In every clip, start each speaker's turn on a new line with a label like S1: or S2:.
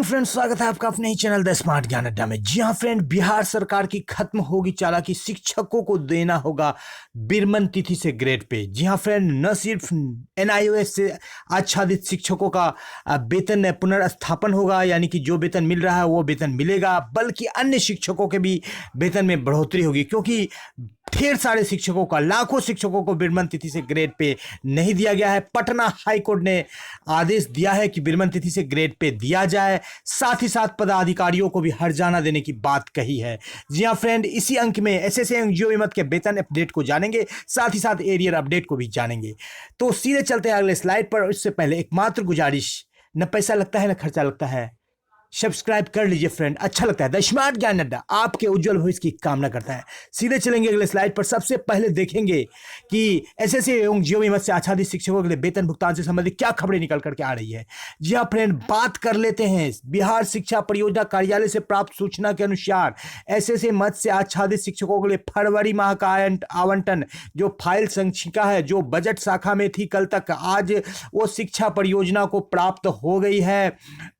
S1: Morning friends, स्वागत है आपका अपने ही चैनल द स्मार्ट ज्ञान अड्डा में। जी हाँ फ्रेंड, बिहार सरकार की खत्म होगी चालाकी, शिक्षकों को देना होगा बिरमन तिथि से ग्रेड पे। जी हाँ फ्रेंड, न सिर्फ एनआईओएस से आच्छादित शिक्षकों का वेतन पुनर्स्थापन होगा, यानी कि जो वेतन मिल रहा है वो वेतन मिलेगा, बल्कि अन्य शिक्षकों के भी वेतन में बढ़ोतरी होगी, क्योंकि ढेर सारे शिक्षकों का, लाखों शिक्षकों को बिरमन तिथि से ग्रेड पे नहीं दिया गया है। पटना हाईकोर्ट ने आदेश दिया है कि बिरमन तिथि से ग्रेड पे दिया जाए, साथ ही साथ पदाधिकारियों को भी हर्जाना देने की बात कही है। जी हाँ फ्रेंड, इसी अंक में एसएससी एवं जीओ मत के वेतन अपडेट को जानेंगे, साथ ही साथ एरियर अपडेट को भी जानेंगे। तो सीधे चलते हैं अगले स्लाइड पर। इससे पहले एक मात्र गुजारिश, न पैसा लगता है न खर्चा लगता है, सब्सक्राइब कर लीजिए फ्रेंड, अच्छा लगता है। द स्मार्ट ज्ञान अड्डा आपके उज्जवल भविष्य की कामना करता है। सीधे चलेंगे अगले स्लाइड पर। सबसे पहले देखेंगे कि एसएससी एवं जीओ मत से आच्छादित शिक्षकों के लिए वेतन भुगतान से संबंधित क्या खबरें निकल करके आ रही है। जी हाँ फ्रेंड, बात कर लेते हैं। बिहार शिक्षा परियोजना कार्यालय से प्राप्त सूचना के अनुसार एसएससी मत से आच्छादित शिक्षकों के लिए फरवरी माह का आवंटन, जो फाइल संचिका है, जो बजट शाखा में थी कल तक, आज वो शिक्षा परियोजना को प्राप्त हो गई है।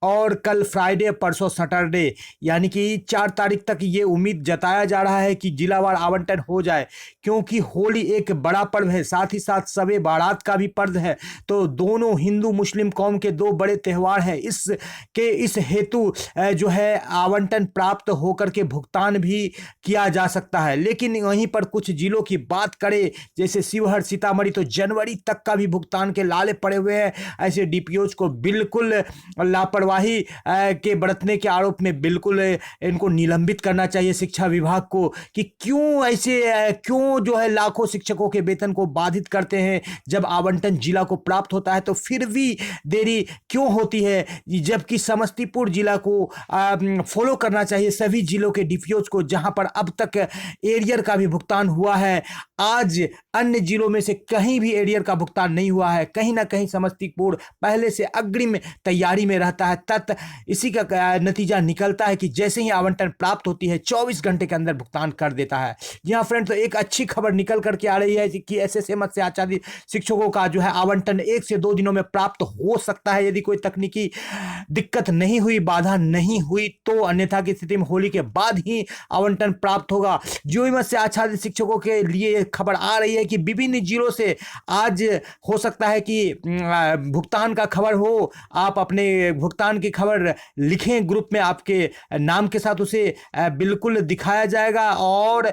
S1: और कल फ्राइडे, परसों सैटरडे, यानी कि 4 तारीख तक ये उम्मीद जताया जा रहा है कि जिलावार आवंटन हो जाए, क्योंकि होली एक बड़ा पर्व है, साथ ही साथ शबे बारात का भी पर्व है। तो दोनों हिंदू मुस्लिम कौम के दो बड़े त्यौहार हैं। इस हेतु जो है आवंटन प्राप्त होकर के भुगतान भी किया जा सकता है। लेकिन वहीं पर कुछ जिलों की बात करें, जैसे शिवहर, सीतामढ़ी, तो जनवरी तक का भी भुगतान के लाले पड़े हुए हैं। ऐसे डीपीओज को बिल्कुल लापरवाही के बरतने के आरोप में बिल्कुल इनको निलंबित करना चाहिए शिक्षा विभाग को, कि क्यों जो है लाखों शिक्षकों के वेतन को बाधित करते हैं। जब आवंटन जिला को प्राप्त होता है तो फिर भी देरी क्यों होती है, जबकि समस्तीपुर जिला को फॉलो करना चाहिए सभी जिलों के डीपीओज को, जहां पर अब तक एरियर का भी भुगतान हुआ है। आज अन्य जिलों में से कहीं भी एरियर का भुगतान नहीं हुआ है। कहीं ना कहीं समस्तीपुर पहले से अग्रिम तैयारी में रहता है। इसी का नतीजा निकलता है कि जैसे ही आवंटन प्राप्त होती है 24 घंटे के अंदर भुगतान कर देता है। जी हाँ फ्रेंड, तो एक अच्छी खबर निकल करके आ रही है कि एसएससी मत से आच्छादित शिक्षकों का जो है आवंटन 1 से 2 दिनों में प्राप्त हो सकता है, यदि कोई तकनीकी दिक्कत नहीं हुई, बाधा नहीं हुई तो। अन्यथा की स्थिति में होली के बाद ही आवंटन प्राप्त होगा। जीओ मत से आच्छादित शिक्षकों के लिए खबर आ रही है कि विभिन्न जिलों से आज हो सकता है कि भुगतान का खबर हो। आप अपने भुगतान की खबर लिखें ग्रुप में, आपके नाम के साथ उसे बिल्कुल दिखाया जाएगा और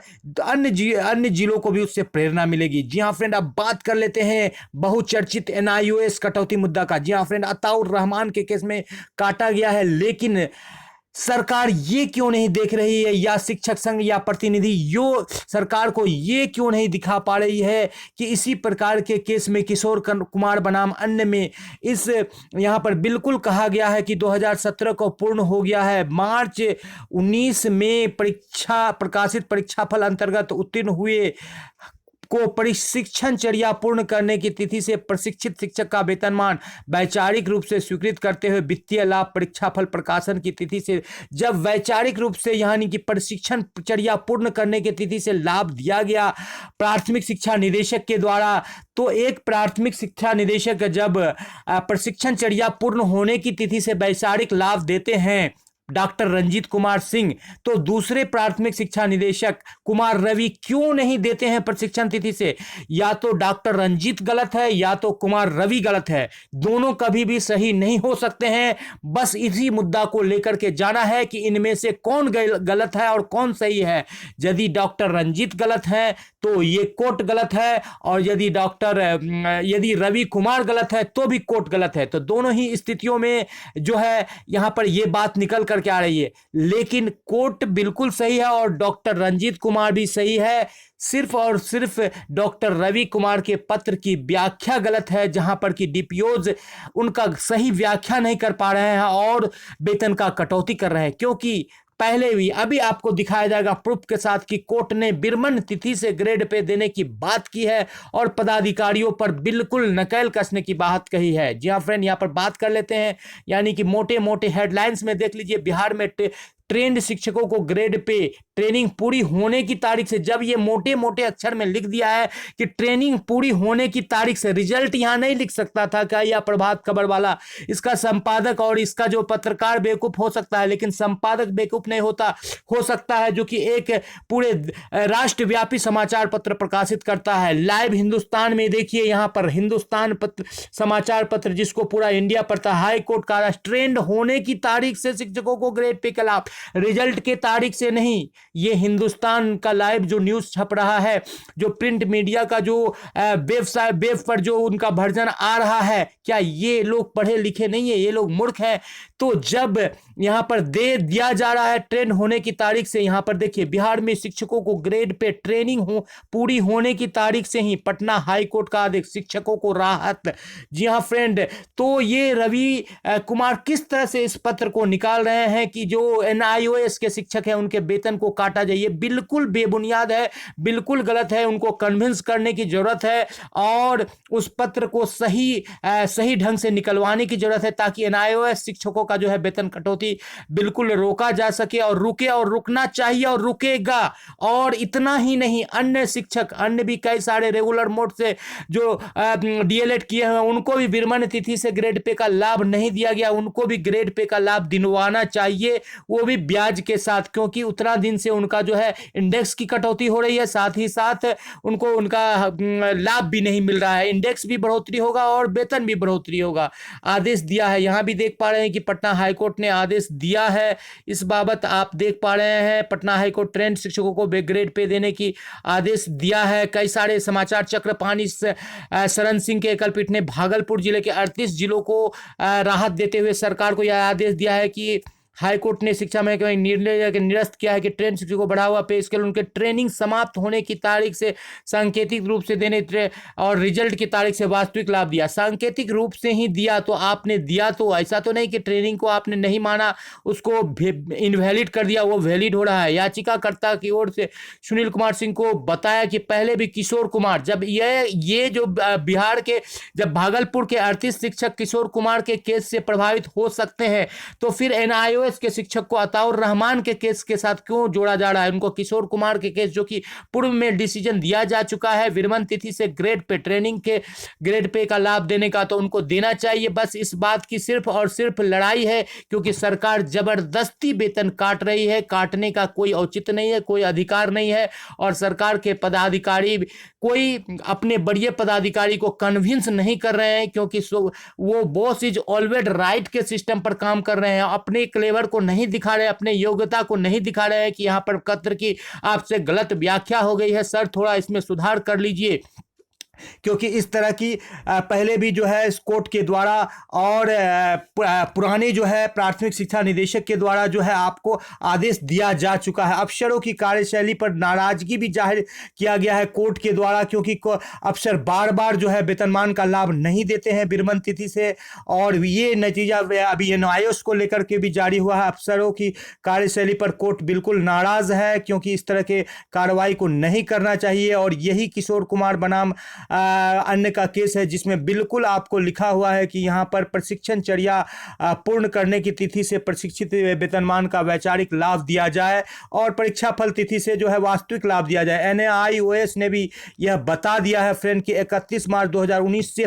S1: अन्य जिलों को भी उससे प्रेरणा मिलेगी। जी हाँ फ्रेंड, अब बात कर लेते हैं बहुचर्चित एनआईओएस कटौती मुद्दा का। जी हाँ फ्रेंड, अताउर रहमान के केस में काटा गया है, लेकिन सरकार ये क्यों नहीं देख रही है, या शिक्षक संघ या प्रतिनिधि सरकार को ये क्यों नहीं दिखा पा रही है कि इसी प्रकार के केस में किशोर कुमार बनाम अन्य में यहाँ पर बिल्कुल कहा गया है कि 2017 को पूर्ण हो गया है। मार्च 19 में प्रकाशित परीक्षाफल अंतर्गत उत्तीर्ण हुए को प्रशिक्षणचर्या पूर्ण करने की तिथि से प्रशिक्षित शिक्षक का वेतनमान वैचारिक रूप से स्वीकृत करते हुए वित्तीय लाभ परीक्षाफल प्रकाशन की तिथि से, जब वैचारिक रूप से यानी कि प्रशिक्षणचर्या पूर्ण करने की तिथि से लाभ दिया गया प्राथमिक शिक्षा निदेशक के द्वारा, तो एक प्राथमिक शिक्षा निदेशक जब प्रशिक्षणचर्या पूर्ण होने की तिथि से वैचारिक लाभ देते हैं डॉक्टर रंजीत कुमार सिंह, तो दूसरे प्राथमिक शिक्षा निदेशक कुमार रवि क्यों नहीं देते हैं प्रशिक्षण तिथि से? या तो डॉक्टर रंजीत गलत है या तो कुमार रवि गलत है, दोनों कभी भी सही नहीं हो सकते हैं। बस इसी मुद्दा को लेकर के जाना है कि इनमें से कौन गलत है और कौन सही है। यदि डॉक्टर रंजीत गलत है तो ये कोर्ट गलत है, और यदि रवि कुमार गलत है तो भी कोर्ट गलत है। तो दोनों ही स्थितियों में जो है यहाँ पर ये बात निकल करके आ रही है, लेकिन कोर्ट बिल्कुल सही है और डॉक्टर रंजीत कुमार भी सही है। सिर्फ और सिर्फ डॉक्टर रवि कुमार के पत्र की व्याख्या गलत है, जहां पर कि डीपीओज उनका सही व्याख्या नहीं कर पा रहे हैं और वेतन का कटौती कर रहे हैं। क्योंकि पहले भी अभी आपको दिखाया जाएगा प्रूफ के साथ कि कोर्ट ने बिरमन तिथि से ग्रेड पे देने की बात की है और पदाधिकारियों पर बिल्कुल नकेल कसने की बात कही है। जी हाँ फ्रेंड, यहाँ पर बात कर लेते हैं, यानी कि मोटे मोटे हेडलाइंस में देख लीजिए। बिहार में ट्रेंड शिक्षकों को ग्रेड पे ट्रेनिंग पूरी होने की तारीख से, जब ये मोटे मोटे अक्षर में लिख दिया है कि ट्रेनिंग पूरी होने की तारीख से, रिजल्ट यहां नहीं लिख सकता था क्या यह प्रभात खबर वाला? इसका संपादक और इसका जो पत्रकार बेवकूफ हो सकता है, लेकिन संपादक बेवकूफ नहीं होता, हो सकता है जो कि एक पूरे राष्ट्रव्यापी समाचार पत्र प्रकाशित करता है। लाइव हिंदुस्तान में देखिए, यहां पर हिंदुस्तान पत्र, समाचार पत्र जिसको पूरा इंडिया पढ़ता, हाई कोर्ट का आदेश, ट्रेंड होने की तारीख से शिक्षकों को ग्रेड पे का लाभ, रिजल्ट के तारीख से नहीं। ये हिंदुस्तान का लाइव जो न्यूज छप रहा है, जो प्रिंट मीडिया का जो वेबसाइट वेब पर जो उनका वर्जन आ रहा है, क्या ये लोग पढ़े लिखे नहीं है? ये लोग मूर्ख हैं। तो जब यहां पर दे दिया जा रहा है ट्रेंड होने की तारीख से, यहां पर देखिए बिहार में शिक्षकों को ग्रेड पे ट्रेनिंग हो पूरी होने की तारीख से ही पटना हाई कोर्ट का आदेश, शिक्षकों को राहत। जी हां फ्रेंड, तो ये रवि कुमार किस तरह से इस पत्र को निकाल रहे हैं कि जो एनआईओएस के शिक्षक हैं उनके वेतन को काटा जाए, बिल्कुल बेबुनियाद है, बिल्कुल गलत है। उनको कन्विंस करने की जरूरत है और उस पत्र को सही ढंग से निकलवाने की जरूरत है, ताकि एनआईओएस शिक्षकों का जो है वेतन कटौती बिल्कुल रोका जा सके, और रुके और रुकना चाहिए और रुकेगा। और इतना ही नहीं, अन्य शिक्षक, अन्य भी कई सारे रेगुलर मोड से जो डीएलएड किए हैं उनको भी विरमण तिथि से ग्रेड पे का लाभ नहीं दिया गया, उनको भी ग्रेड पे का लाभ दिलवाना चाहिए, वो भी ब्याज के साथ, क्योंकि उतना दिन से उनका जो है इंडेक्स की कटौती हो रही है, साथ ही साथ उनको उनका लाभ भी नहीं मिल रहा है। इंडेक्स भी बढ़ोतरी होगा और वेतन भी बढ़ोतरी होगा। आदेश दिया है, यहां भी देख पा रहे हैं कि पटना हाईकोर्ट ने आदेश दिया है इस बाबत। आप देख पा रहे हैं पटना हाईकोर्ट ट्रेंड शिक्षकों को ग्रेड पे देने की आदेश दिया है। कई सारे समाचार चक्र, पानी शरण सिंह के एकल पीठ ने भागलपुर जिले के 38 जिलों को राहत देते हुए सरकार को यह आदेश दिया है कि हाईकोर्ट ने शिक्षा महकमे निर्णय निरस्त किया है कि ट्रेंड शिक्षकों को बढ़ा हुआ पे स्केल उनके ट्रेनिंग समाप्त होने की तारीख से सांकेतिक रूप से देने और रिजल्ट की तारीख से वास्तविक लाभ दिया। सांकेतिक रूप से ही दिया, तो आपने दिया, तो ऐसा तो नहीं कि ट्रेनिंग को आपने नहीं माना, उसको इनवैलिड कर दिया, वो वैलिड हो रहा है। याचिकाकर्ता की ओर से सुनील कुमार सिंह को बताया कि पहले भी किशोर कुमार, जब ये जो बिहार के, जब भागलपुर के 38 शिक्षक किशोर कुमार के केस से प्रभावित हो सकते हैं, तो फिर एनआईओ के शिक्षक को अताउर रहमान के केस के साथ क्यों जोड़ा जा रहा है? उनको किशोर कुमार के केस, जो कि पूर्व में डिसीजन दिया जा चुका है विरमण तिथि से ग्रेड पे ट्रेनिंग के ग्रेड पे का लाभ देने का, तो उनको देना चाहिए। बस इस बात की सिर्फ और सिर्फ लड़ाई है, क्योंकि सरकार जबरदस्ती वेतन काट रही है। काटने का कोई औचित्य नहीं है, कोई अधिकार नहीं है, और सरकार के पदाधिकारी कोई अपने बड़े पदाधिकारी को कन्विंस नहीं कर रहे हैं, क्योंकि वो बॉस इज ऑलवेज राइट के सिस्टम पर काम कर रहे हैं। अपने क्लेवर को नहीं दिखा रहे, अपने योग्यता को नहीं दिखा रहे हैं कि यहां पर पत्र की आपसे गलत व्याख्या हो गई है, सर थोड़ा इसमें सुधार कर लीजिए। क्योंकि इस तरह की पहले भी जो है इस कोर्ट के द्वारा और पुराने जो है प्राथमिक शिक्षा निदेशक के द्वारा जो है आपको आदेश दिया जा चुका है। अफसरों की कार्यशैली पर नाराजगी भी जाहिर किया गया है कोर्ट के द्वारा, क्योंकि अफसर बार बार जो है वेतनमान का लाभ नहीं देते हैं विरमण तिथि से, और ये नतीजा अभी एनआईओएस को लेकर के भी जारी हुआ है। अफसरों की कार्यशैली पर कोर्ट बिल्कुल नाराज है, क्योंकि इस तरह के कार्रवाई को नहीं करना चाहिए। और यही किशोर कुमार बनाम अन्य का केस है, जिसमें बिल्कुल आपको लिखा हुआ है कि यहां पर प्रशिक्षण चर्या पूर्ण करने की तिथि से प्रशिक्षित वेतनमान का वैचारिक लाभ दिया जाए और परीक्षा फल तिथि से जो है वास्तविक लाभ दिया जाए। एनआईओएस ने भी यह बता दिया है फ्रेंड कि 31 मार्च 2019 से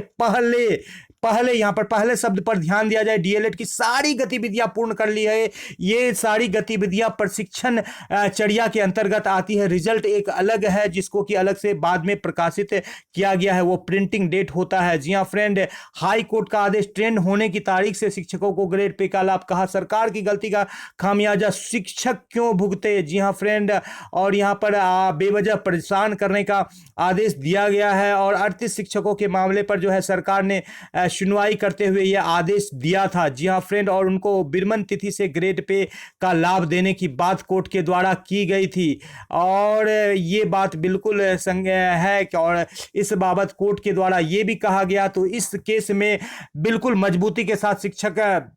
S1: पहले यहां पर पहले शब्द पर ध्यान दिया जाए, डीएलएड की सारी गतिविधियां पूर्ण कर ली है। ये सारी गतिविधियां प्रशिक्षण चर्या के अंतर्गत आती है। रिजल्ट एक अलग है, जिसको कि अलग से बाद में प्रकाशित किया गया है, वो प्रिंटिंग डेट होता है। जी हां फ्रेंड, हाई कोर्ट का आदेश, ट्रेंड होने की तारीख से शिक्षकों को ग्रेड पे का लाभ। कहा सरकार की गलती का खामियाजा शिक्षक क्यों भुगते? जी हां फ्रेंड, और यहां पर बेवजह परेशान करने का आदेश दिया गया है, और 38 शिक्षकों के मामले पर जो है सरकार ने सुनवाई करते हुए यह आदेश दिया था। जी हां फ्रेंड, और उनको विरमण तिथि से ग्रेड पे का लाभ देने की बात कोर्ट के द्वारा की गई थी, और ये बात बिल्कुल है। और इस बाबत कोर्ट के द्वारा ये भी कहा गया, तो इस केस में बिल्कुल मजबूती के साथ शिक्षक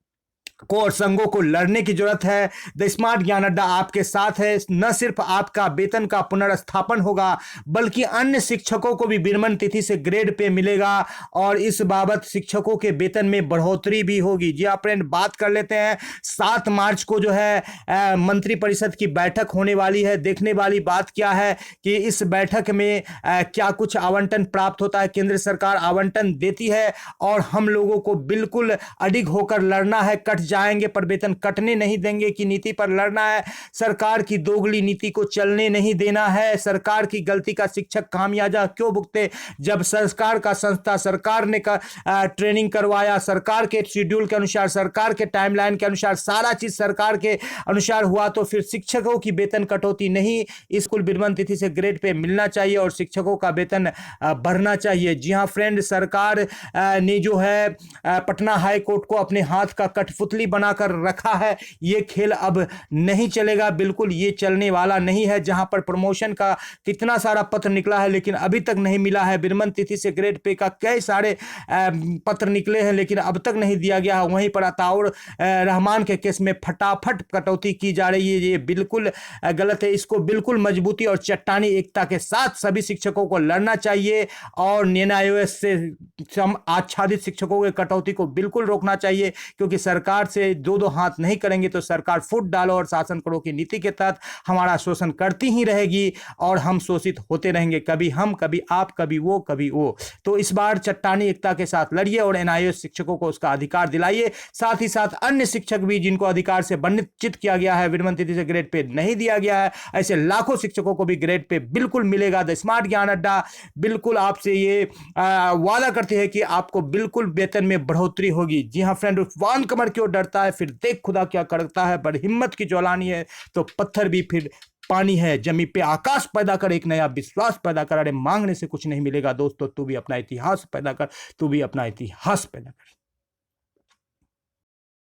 S1: को और संघों को लड़ने की जरूरत है। द स्मार्ट ज्ञान अड्डा आपके साथ है। न सिर्फ आपका वेतन का पुनर्स्थापन होगा बल्कि अन्य शिक्षकों को भी विरमण तिथि से ग्रेड पे मिलेगा और इस बाबत शिक्षकों के वेतन में बढ़ोतरी भी होगी। जी हाँ फ्रेंड, बात कर लेते हैं 7 मार्च को जो है मंत्रिपरिषद की बैठक होने वाली है। देखने वाली बात क्या है कि इस बैठक में क्या कुछ आवंटन प्राप्त होता है। केंद्र सरकार आवंटन देती है और हम लोगों को बिल्कुल अडिग होकर लड़ना है। कट जाएंगे पर वेतन कटने नहीं देंगे की नीति पर लड़ना है। सरकार की दोगली नीति को चलने नहीं देना है। सरकार की गलती का शिक्षक खामियाजा क्यों भुगते, जब सरकार का संस्था, सरकार ने ट्रेनिंग करवाया, सरकार के शेड्यूल के अनुसार, सरकार के टाइमलाइन के अनुसार सारा चीज सरकार के अनुसार हुआ तो फिर शिक्षकों की वेतन कटौती नहीं, स्कूल विरमण तिथि से ग्रेड पे मिलना चाहिए और शिक्षकों का वेतन बढ़ना चाहिए। जी हाँ फ्रेंड, सरकार ने जो है पटना हाई कोर्ट को अपने हाथ का कठपुतली बनाकर रखा है। ये खेल अब नहीं चलेगा, बिल्कुल ये चलने वाला नहीं है। जहां पर प्रमोशन का कितना सारा पत्र निकला है लेकिन अभी तक नहीं मिला है। विरमण तिथि से ग्रेड पे का कई सारे पत्र निकले हैं लेकिन अब तक नहीं दिया गया है। वहीं पर अताउर रहमान के केस में फटाफट कटौती की जा रही है। ये बिल्कुल गलत है। इसको बिल्कुल मजबूती और चट्टानी एकता के साथ सभी शिक्षकों को लड़ना चाहिए और एनआईओएस से आच्छादित शिक्षकों के कटौती को बिल्कुल रोकना चाहिए, क्योंकि सरकार से दो हाथ नहीं करेंगे तो सरकार फुट डालो और शासन करो की नीति के तहत हमारा शोषण करती ही रहेगी और हम शोषित होते रहेंगे। कभी हम, कभी आप, कभी वो, कभी वो। तो इस बार चट्टानी एकता के साथ लड़िए और एनआईओएस शिक्षकों को उसका अधिकार दिलाइए। साथ ही साथ अन्य शिक्षक भी जिनको अधिकार से वंचित किया गया है, विरमण तिथि से ग्रेड पे नहीं दिया गया है, ऐसे लाखों शिक्षकों को भी ग्रेड पे बिल्कुल मिलेगा। द स्मार्ट ज्ञान अड्डा बिल्कुल आपसे ये वादा करती है कि आपको बिल्कुल वेतन में बढ़ोतरी होगी। जी हाँ फ्रेंड, उफान कमर क्यों डरता है, फिर देख खुदा क्या करता है। पर हिम्मत की ज्वालानी है तो पत्थर भी फिर पानी है। जमी पे आकाश पैदा कर, एक नया विश्वास पैदा कर। अरे मांगने से कुछ नहीं मिलेगा दोस्तों, तू भी अपना इतिहास पैदा कर, तू भी अपना इतिहास पैदा कर।